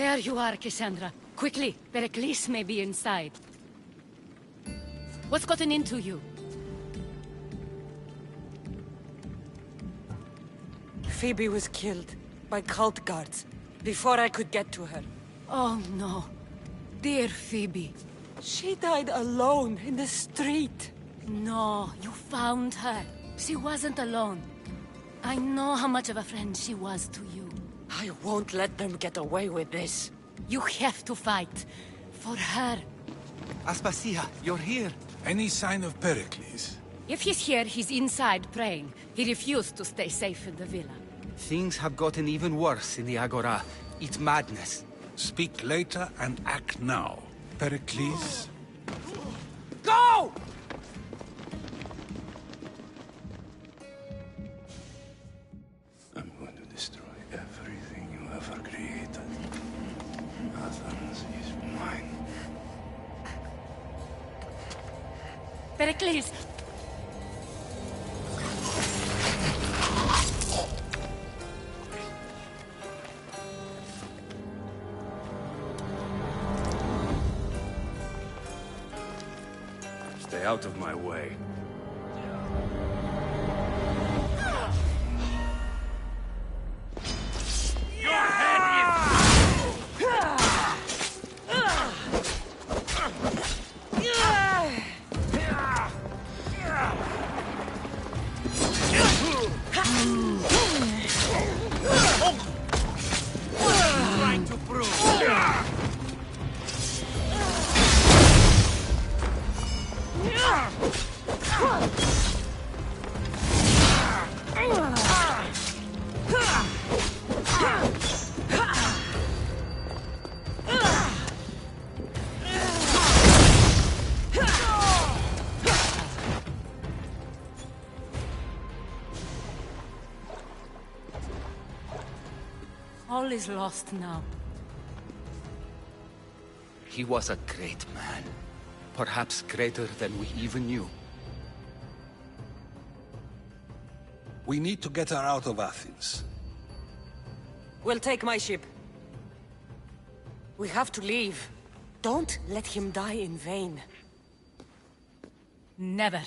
There you are, Cassandra. Quickly, Pericles may be inside. What's gotten into you? Phoebe was killed by cult guards before I could get to her. Oh no. Dear Phoebe. She died alone in the street. No, you found her. She wasn't alone. I know how much of a friend she was to you. I won't let them get away with this. You have to fight. For her. Aspasia, you're here. Any sign of Pericles? If he's here, he's inside praying. He refused to stay safe in the villa. Things have gotten even worse in the Agora. It's madness. Speak later and act now. Pericles? Go! I'm going to destroy everything you ever created. Athens is mine. Pericles! Stay out of my way. All is lost now. He was a great man. Perhaps greater than we even knew. We need to get her out of Athens. We'll take my ship. We have to leave. Don't let him die in vain. Never.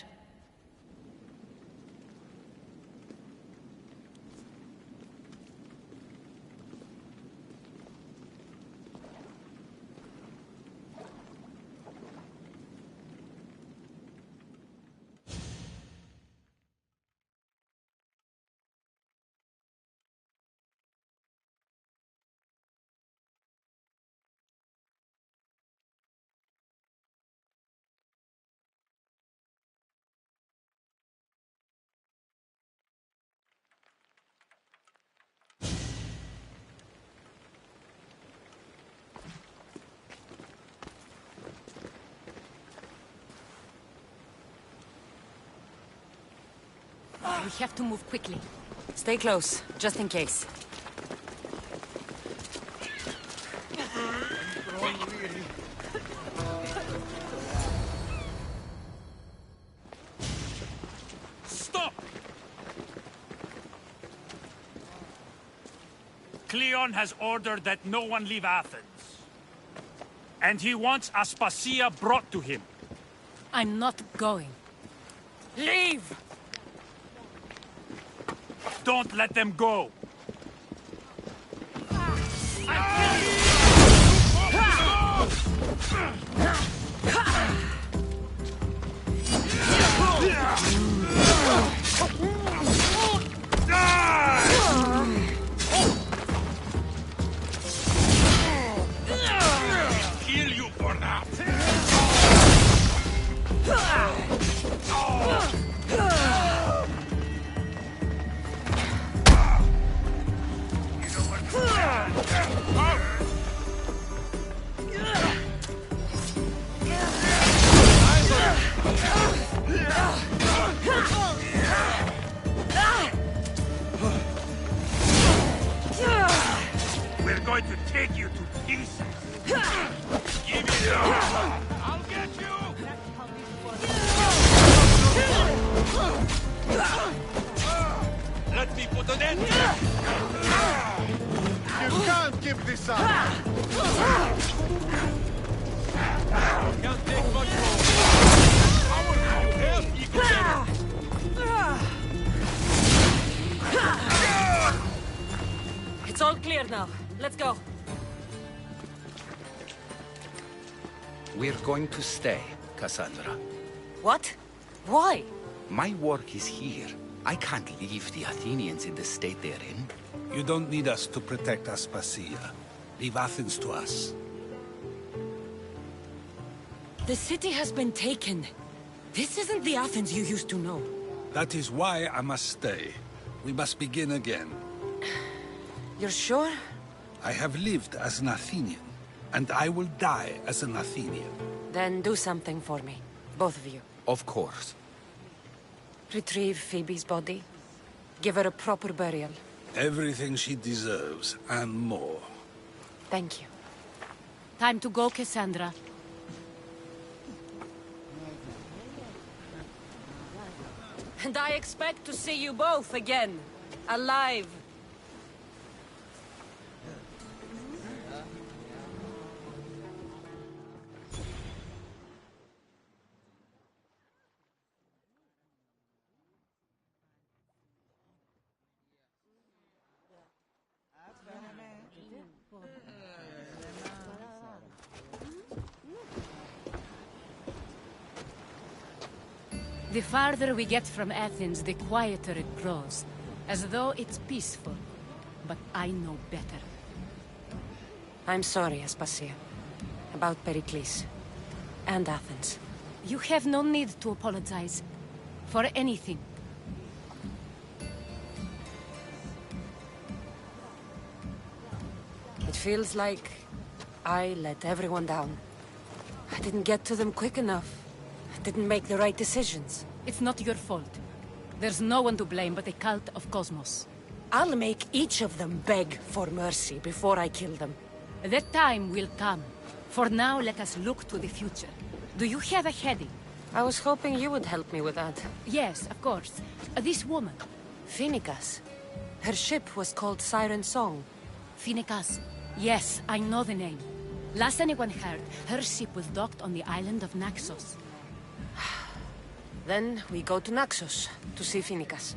We have to move quickly. Stay close, just in case. Stop! Cleon has ordered that no one leave Athens. And he wants Aspasia brought to him. I'm not going. Leave! Don't let them go! Kill you for that! We're going to take you to pieces. Give it up. I'll get you. Let me put an end to it. You can't give this up! Can't take much more. Power, you help equal. It's all clear now. Let's go. We're going to stay, Cassandra. What? Why? My work is here. I can't leave the Athenians in the state they're in. You don't need us to protect Aspasia. Leave Athens to us. The city has been taken. This isn't the Athens you used to know. That is why I must stay. We must begin again. You're sure? I have lived as an Athenian, and I will die as an Athenian. Then do something for me. Both of you. Of course. Retrieve Phoebe's body. Give her a proper burial. Everything she deserves, and more. Thank you. Time to go, Cassandra. And I expect to see you both again. Alive. The farther we get from Athens, the quieter it grows. As though it's peaceful. But I know better. I'm sorry, Aspasia. About Pericles. And Athens. You have no need to apologize. For anything. It feels like I let everyone down. I didn't get to them quick enough. I didn't make the right decisions. It's not your fault. There's no one to blame but the cult of Cosmos. I'll make each of them beg for mercy before I kill them. That time will come. For now, let us look to the future. Do you have a heading? I was hoping you would help me with that. Yes, of course. This woman. Phoenicas. Her ship was called Siren Song. Phoenicas. Yes, I know the name. Last anyone heard, her ship was docked on the island of Naxos. Then we go to Naxos to see Phoenicas.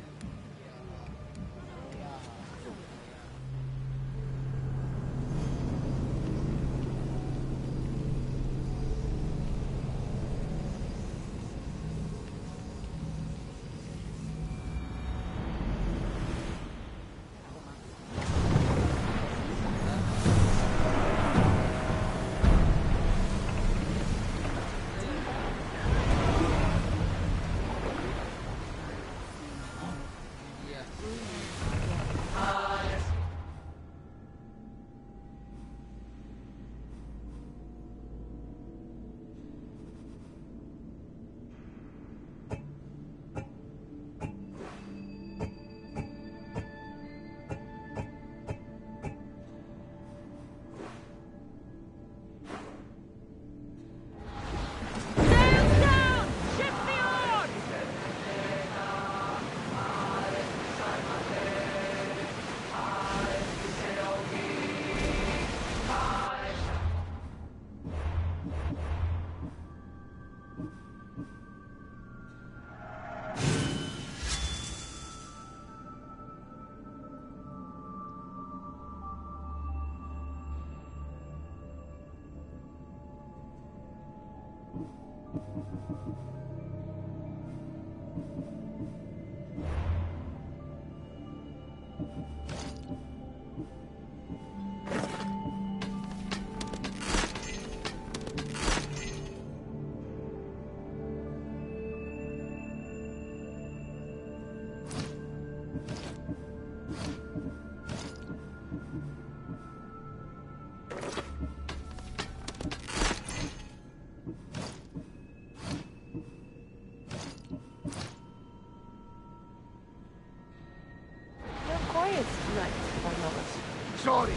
Sorry.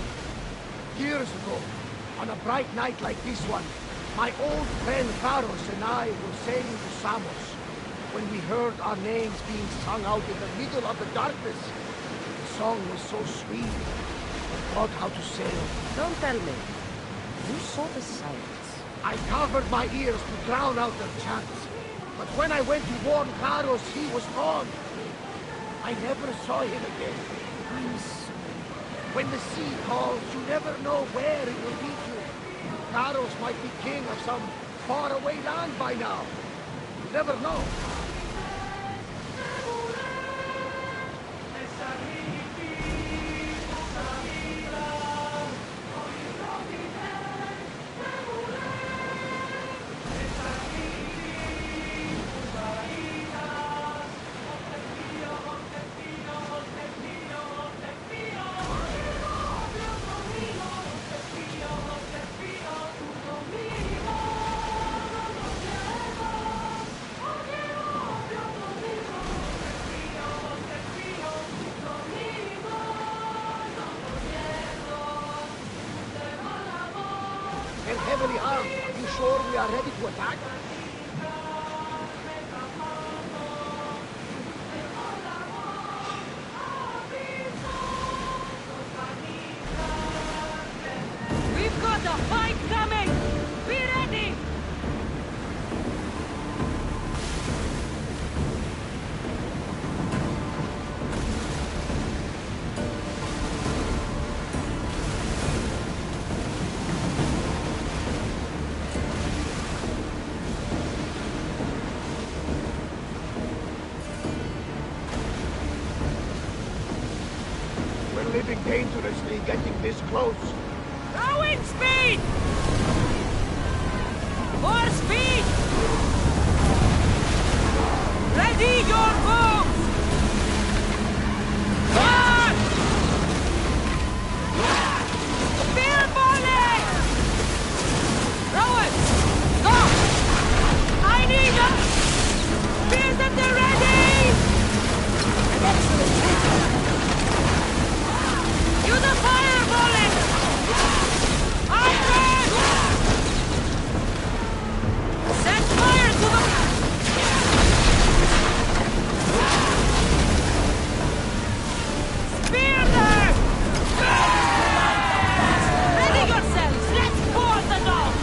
Years ago, on a bright night like this one, my old friend Pharos and I were sailing to Samos when we heard our names being sung out in the middle of the darkness. The song was so sweet. taught how to sail. Don't tell me. You saw the sights. I covered my ears to drown out their chants. But when I went to warn Naxos, he was gone. I never saw him again. I'm sorry. When the sea calls, you never know where it will lead you. Naxos might be king of some faraway land by now. You never know. They're heavily armed. Are you sure we are ready to attack? We've got a fight coming! Be ready! We're living dangerously getting this close. Go in speed! More speed! Ready your bows! Guard! Spear volley! Rowers! Go! I need them! Spears at the ready! Use a fire volley! Set fire to the... Spear there! Ready yourselves! Let's board the dogs!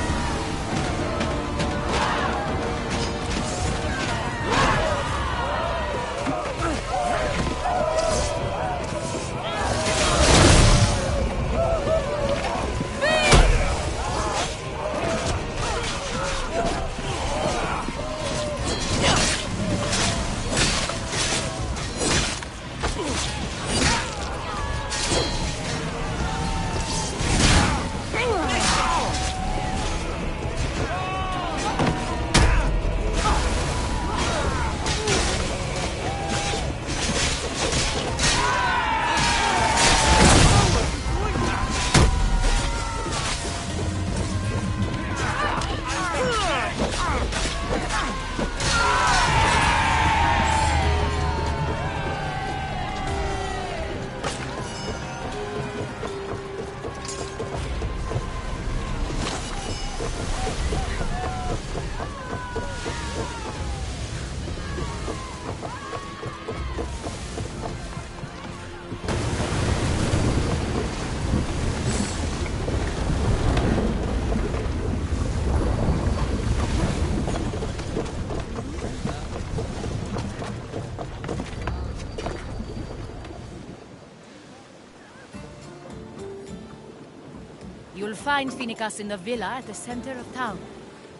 You'll find Phoenicus in the villa at the center of town.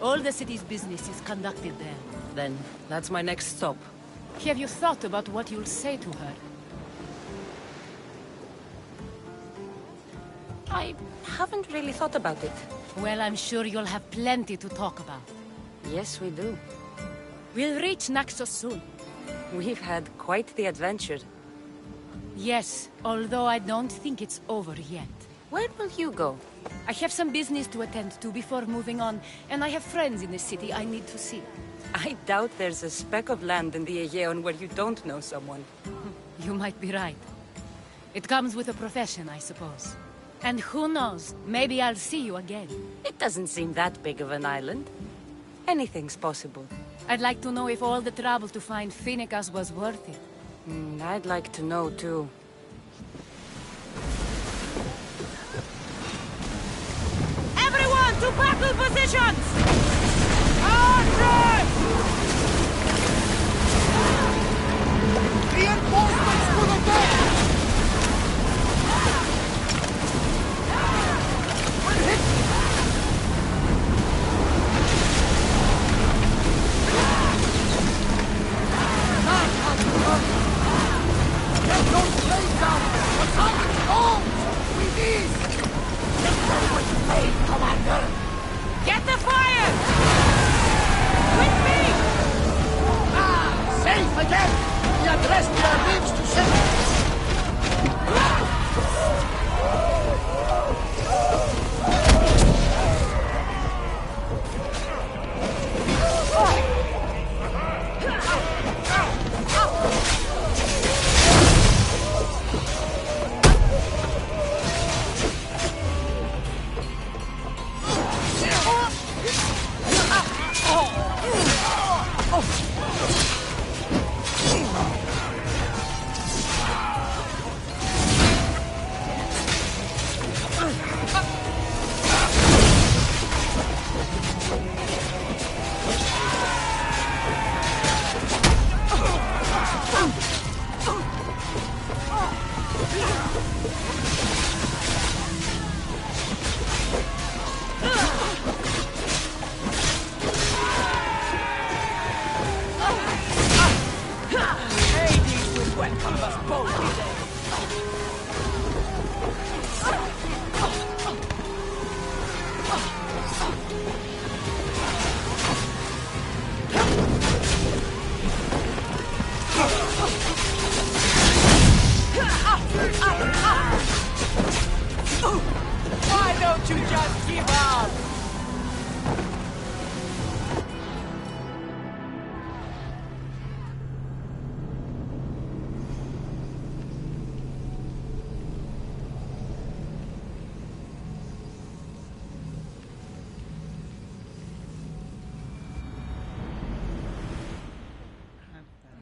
All the city's business is conducted there. Then, that's my next stop. Have you thought about what you'll say to her? I haven't really thought about it. Well, I'm sure you'll have plenty to talk about. Yes, we do. We'll reach Naxos soon. We've had quite the adventure. Yes, although I don't think it's over yet. Where will you go? I have some business to attend to before moving on, and I have friends in the city I need to see. I doubt there's a speck of land in the Aegean where you don't know someone. You might be right. It comes with a profession, I suppose. And who knows, maybe I'll see you again. It doesn't seem that big of an island. Anything's possible. I'd like to know if all the trouble to find Phoenicus was worth it. I'd like to know too. to battle positions! Reinforcements to the deck! We're hit! Get those blades down! The target falls! We need! Get them with blade, Commander! Get the fire! With me! Safe again! We addressed their ribs to center! Why don't you just give up?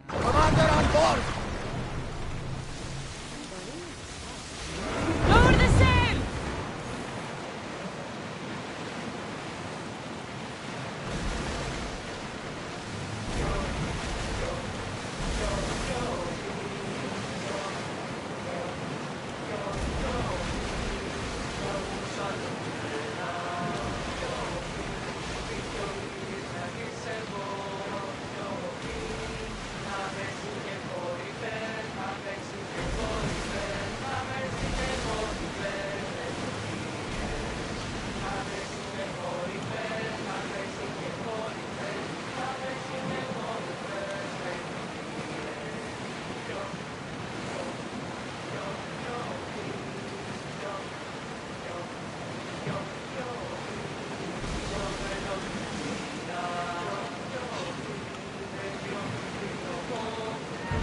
Commander on board! Lower the sail!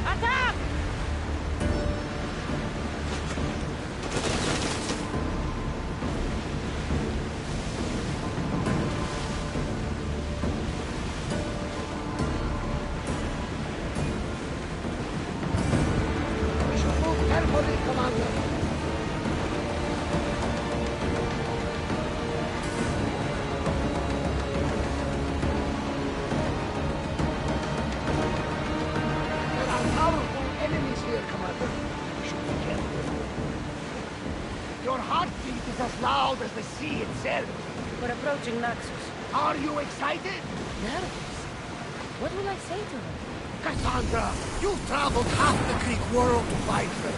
Attack! We should move carefully, Commander. There are powerful enemies here, Commander. We should be careful. Your heartbeat is as loud as the sea itself. We're approaching Naxos. Are you excited? Nervous? What will I say to her? Cassandra, you've traveled half the Greek world to fight them.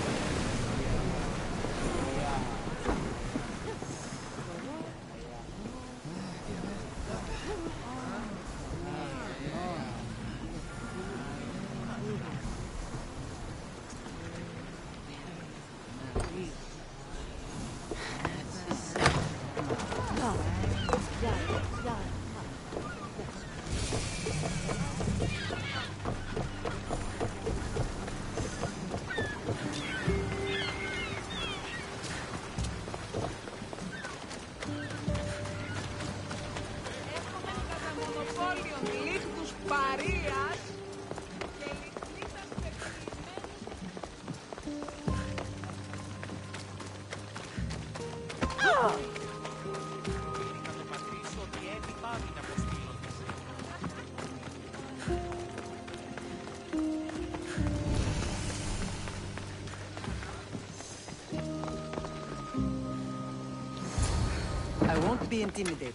won't be intimidated.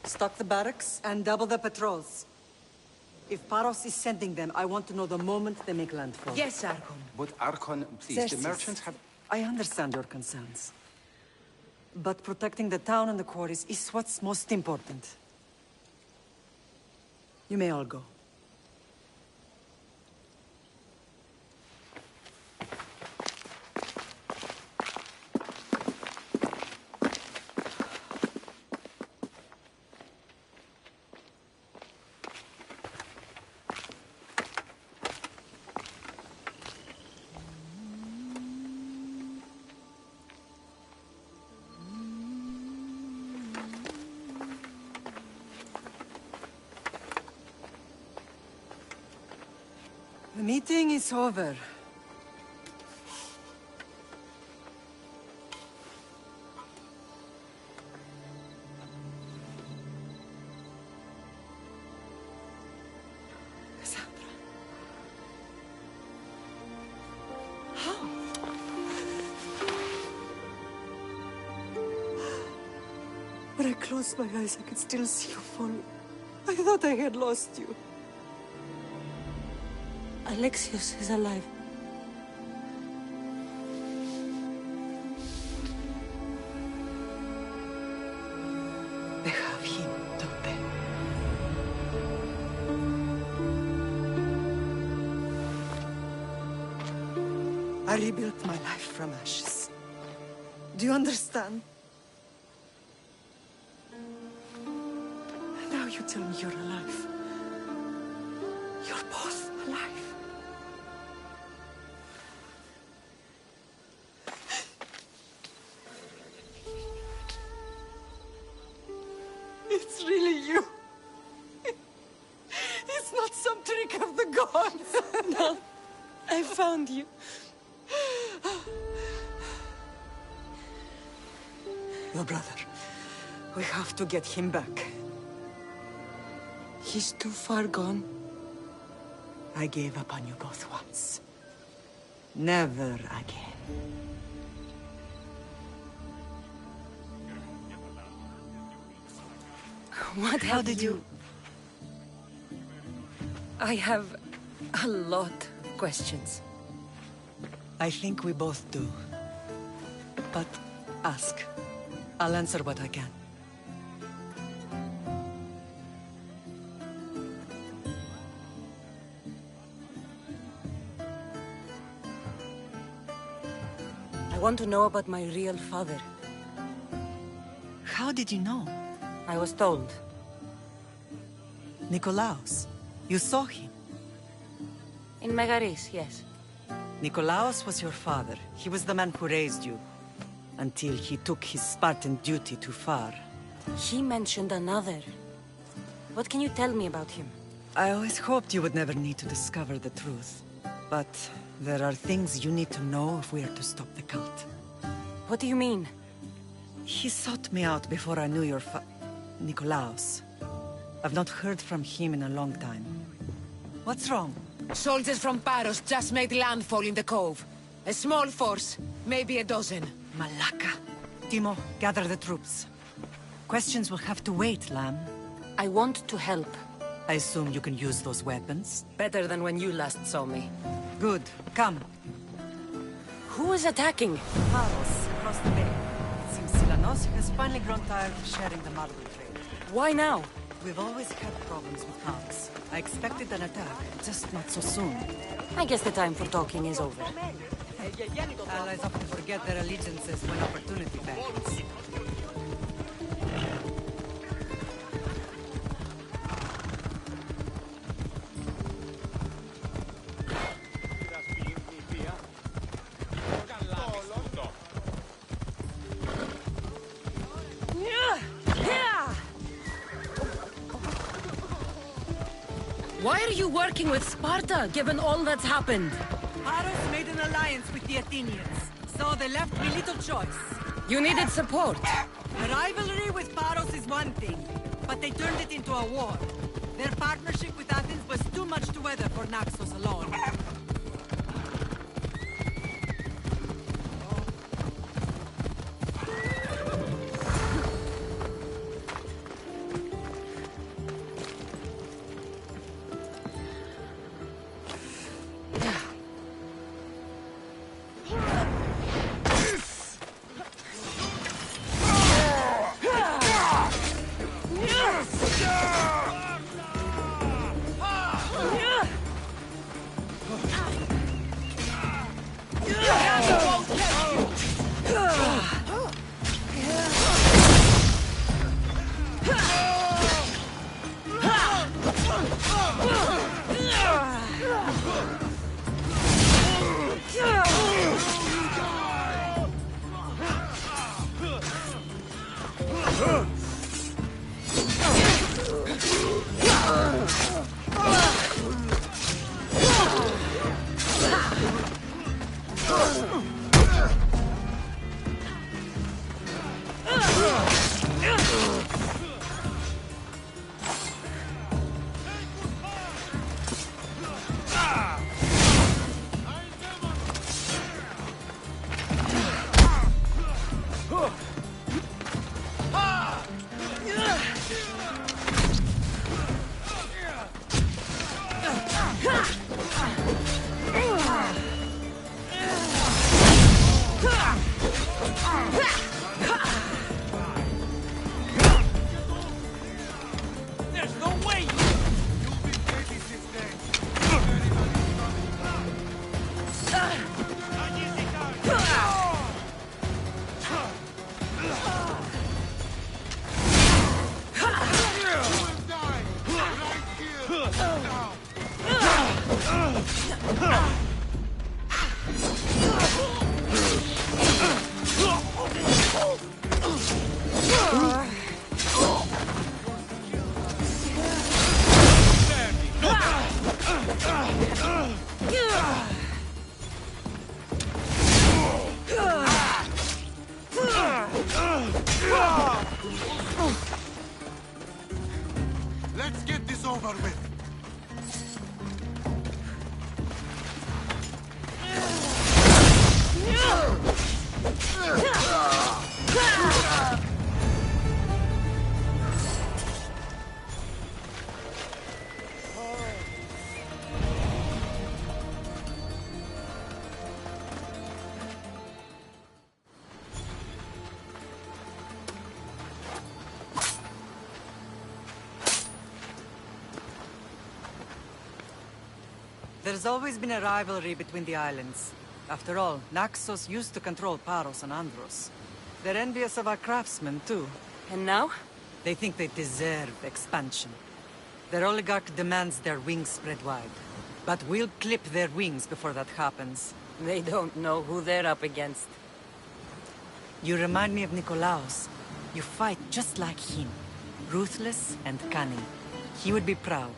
Stock the barracks and double the patrols. If Paros is sending them, I want to know the moment they make landfall. Yes, Archon. But Archon, please, Xerxes, the merchants have... I understand your concerns. But protecting the town and the quarries is what's most important. You may all go. The meeting is over. Cassandra. How? When I closed my eyes, I could still see you fall. I thought I had lost you. Alexios is alive. They have him, don't they? I rebuilt my life from ashes. Do you understand? Now you tell me you're alive. You're both alive. It's really you. It's not some trick of the gods. No, I found you. Your brother. We have to get him back. He's too far gone. I gave up on you both once. Never again. What How have did you... I have a lot of questions. I think we both do. But ask. I'll answer what I can. I want to know about my real father. How did you know? I was told. Nikolaos. You saw him. In Megaris, yes. Nikolaos was your father. He was the man who raised you. Until he took his Spartan duty too far. He mentioned another. What can you tell me about him? I always hoped you would never need to discover the truth. But there are things you need to know if we are to stop the cult. What do you mean? He sought me out before I knew your Nikolaos. I've not heard from him in a long time. What's wrong? Soldiers from Paros just made landfall in the cove. A small force, maybe a dozen. Malaka. Timo, gather the troops. Questions will have to wait, Lamb. I want to help. I assume you can use those weapons? Better than when you last saw me. Good. Come. Who is attacking? Paros, across the bay. It seems Silanos has finally grown tired of sharing the marble trade. Why now? We've always had problems with Paros. I expected an attack, just not so soon. I guess the time for talking is over. Allies often forget their allegiances when opportunity beckons. Why are you working with Sparta, given all that's happened? Paros made an alliance with the Athenians, so they left me little choice. You needed support. A rivalry with Paros is one thing, but they turned it into a war. Their partnership with Athens was too much to weather for Naxos alone. There's no way! Let's get this over with. There's always been a rivalry between the islands. After all, Naxos used to control Paros and Andros. They're envious of our craftsmen, too. And now? They think they deserve expansion. Their oligarch demands their wings spread wide. But we'll clip their wings before that happens. They don't know who they're up against. You remind me of Nikolaos. You fight just like him. Ruthless and cunning. He would be proud.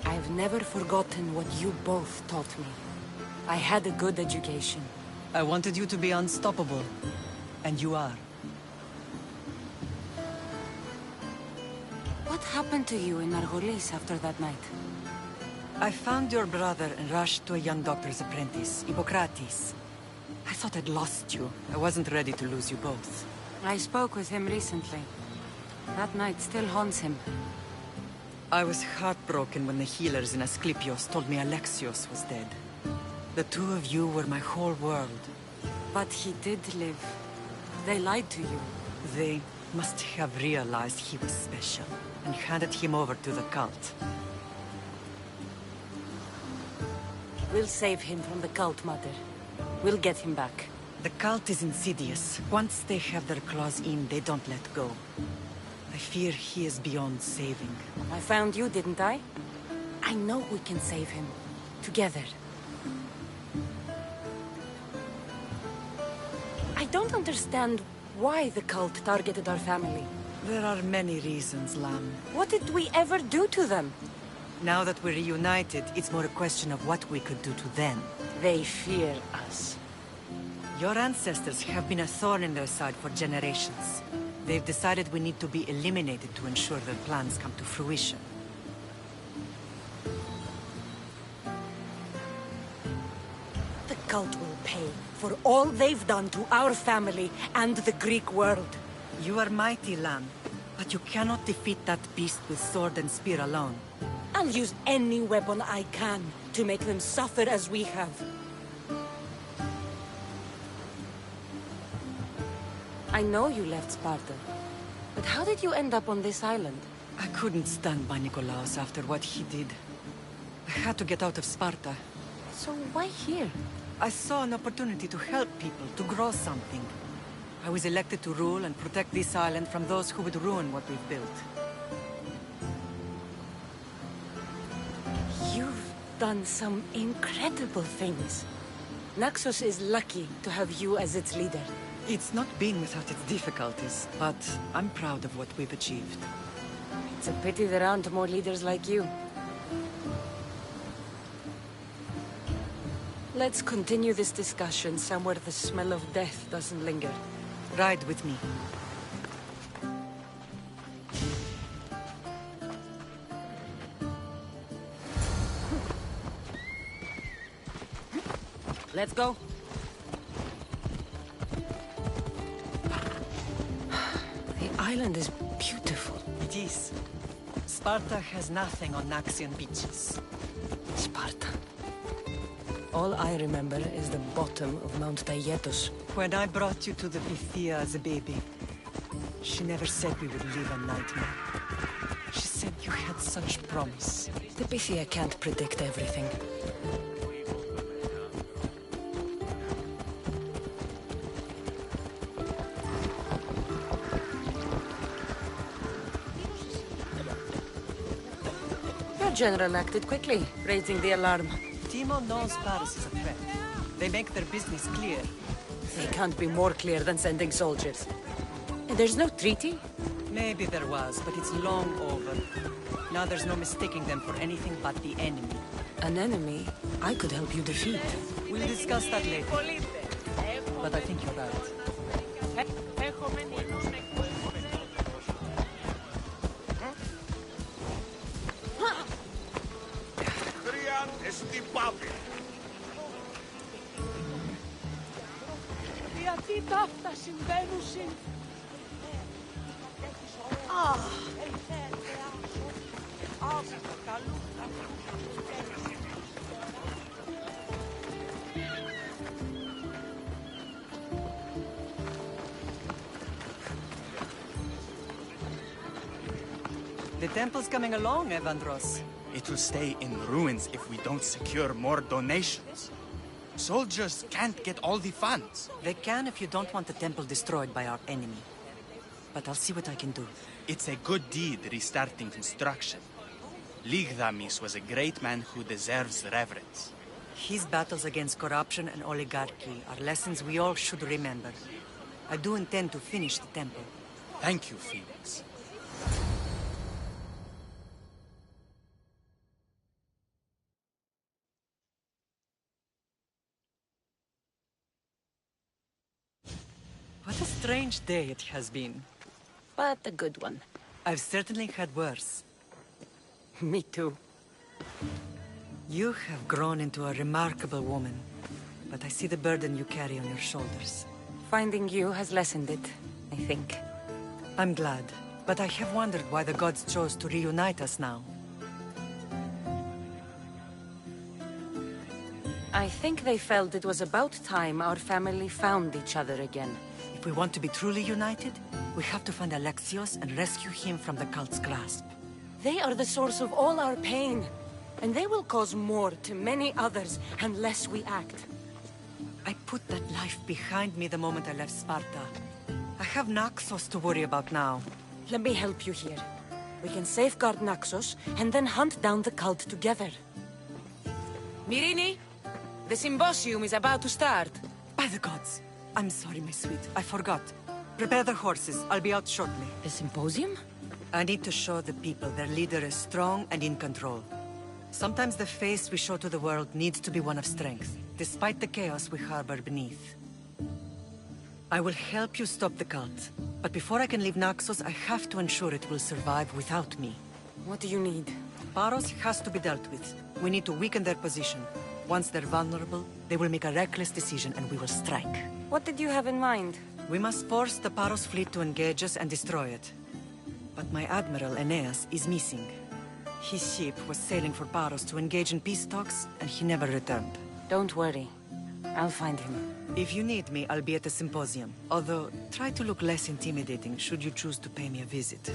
I've never forgotten what you both taught me. I had a good education. I wanted you to be unstoppable. And you are. What happened to you in Argolis after that night? I found your brother and rushed to a young doctor's apprentice, Hippocrates. I thought I'd lost you. I wasn't ready to lose you both. I spoke with him recently. That night still haunts him. I was heartbroken when the healers in Asclepios told me Alexios was dead. The two of you were my whole world. But he did live. They lied to you. They must have realized he was special and handed him over to the cult. We'll save him from the cult, Mother. We'll get him back. The cult is insidious. Once they have their claws in, they don't let go. I fear he is beyond saving. I found you, didn't I? I know we can save him. Together. I don't understand why the cult targeted our family. There are many reasons, Lam. What did we ever do to them? Now that we're reunited, it's more a question of what we could do to them. They fear us. Your ancestors have been a thorn in their side for generations. They've decided we need to be eliminated to ensure their plans come to fruition. The cult will pay for all they've done to our family and the Greek world. You are mighty, Lam, but you cannot defeat that beast with sword and spear alone. I'll use any weapon I can to make them suffer as we have. I know you left Sparta, but how did you end up on this island? I couldn't stand by Nikolaos after what he did. I had to get out of Sparta. So why here? I saw an opportunity to help people, to grow something. I was elected to rule and protect this island from those who would ruin what we've built. You've done some incredible things. Naxos is lucky to have you as its leader. It's not been without its difficulties, but I'm proud of what we've achieved. It's a pity there aren't more leaders like you. Let's continue this discussion somewhere the smell of death doesn't linger. Ride with me. Let's go. The island is beautiful. It is. Sparta has nothing on Naxian beaches. Sparta. All I remember is the bottom of Mount Taygetos. When I brought you to the Pythia as a baby, she never said we would live a nightmare. She said you had such promise. The Pythia can't predict everything. Your general acted quickly, raising the alarm. Timo knows Paris is a threat. They make their business clear. They can't be more clear than sending soldiers. There's no treaty? Maybe there was, but it's long over. Now there's no mistaking them for anything but the enemy. An enemy I could help you defeat. We'll discuss that later. But I think you're right. Γιατί τα αυτά συμβαίνουν The temple's coming along, Evandros. It will stay in ruins if we don't secure more donations. Soldiers can't get all the funds. They can if you don't want the temple destroyed by our enemy. But I'll see what I can do. It's a good deed restarting construction. Ligdamis was a great man who deserves reverence. His battles against corruption and oligarchy are lessons we all should remember. I do intend to finish the temple. Thank you, Felix. What a strange day it has been. But a good one. I've certainly had worse. Me too. You have grown into a remarkable woman, but I see the burden you carry on your shoulders. Finding you has lessened it, I think. I'm glad, but I have wondered why the gods chose to reunite us now. I think they felt it was about time our family found each other again. If we want to be truly united, we have to find Alexios and rescue him from the cult's grasp. They are the source of all our pain, and they will cause more to many others unless we act. I put that life behind me the moment I left Sparta. I have Naxos to worry about now. Let me help you here. We can safeguard Naxos and then hunt down the cult together. Myrrine, the symposium is about to start. By the gods! I'm sorry, my sweet. I forgot. Prepare the horses. I'll be out shortly. The symposium? I need to show the people their leader is strong and in control. Sometimes the face we show to the world needs to be one of strength, despite the chaos we harbor beneath. I will help you stop the cult, but before I can leave Naxos, I have to ensure it will survive without me. What do you need? Paros has to be dealt with. We need to weaken their position. Once they're vulnerable, they will make a reckless decision and we will strike. What did you have in mind? We must force the Paros fleet to engage us and destroy it. But my admiral, Aeneas, is missing. His ship was sailing for Paros to engage in peace talks, and he never returned. Don't worry. I'll find him. If you need me, I'll be at the symposium. Although, try to look less intimidating should you choose to pay me a visit.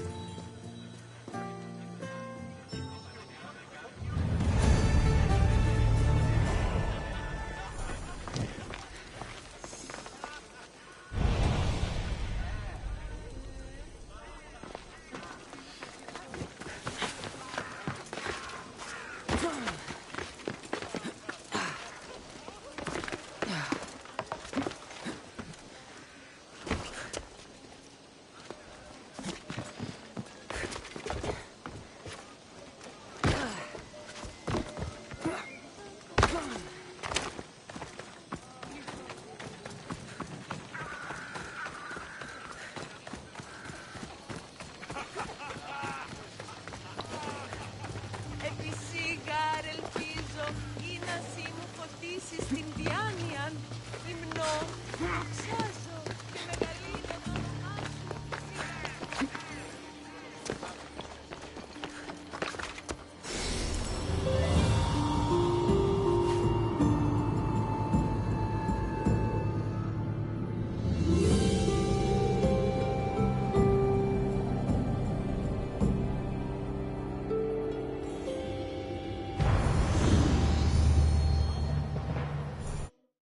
Στην διάνοια υμνό,